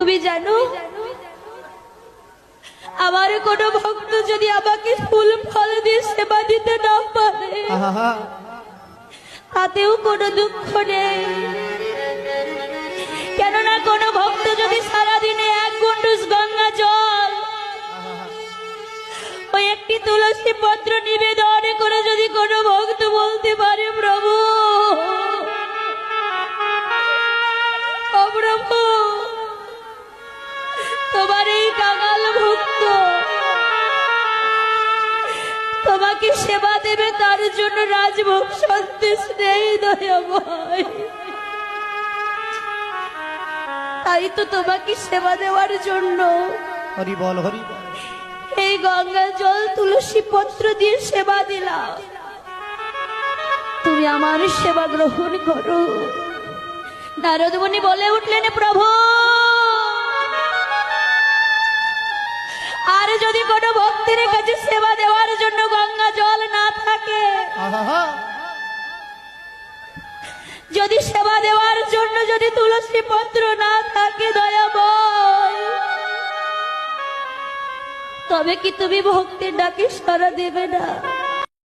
তুমি জানো আমার কোন ভক্ত যদি আমাকে ফুল ফল দিয়ে সেবা দিতে না পারে তাতেও কোনো দুঃখ নেই। কেননা কোন ভক্ত যদি সারাদিনে 1 গণ্ডুষ গঙ্গা জল ওই একটি তুলসী পত্র নিবেদন করে যদি কোনো ভক্ত বলতে পারে প্রভু ও প্রভু তোমার এই কাঙাল ভক্ত তোমাকে সেবা দেবে, তার জন্য রাজভোগ সন্তুষ্ট নেই দয়াময়। তাই তো তোমাকে সেবা দেওয়ার জন্য হরি বল হরি বল এই গঙ্গা জল তুলসী পত্র দিয়ে সেবা দিলাম। তুমি আমার সেবা গ্রহণ করো। নারদ মুনি বলে উঠলেন, প্রভু আর যদি কোনো ভক্তের কাছে সেবা দেওয়ার জন্য গঙ্গা জল না থাকে, যদি সেবা দেওয়ার জন্য যদি তুলসী পত্র না থাকে দয়াময়, তবে কি তুমি ভক্তের ডাকে সাড়া দেবে না?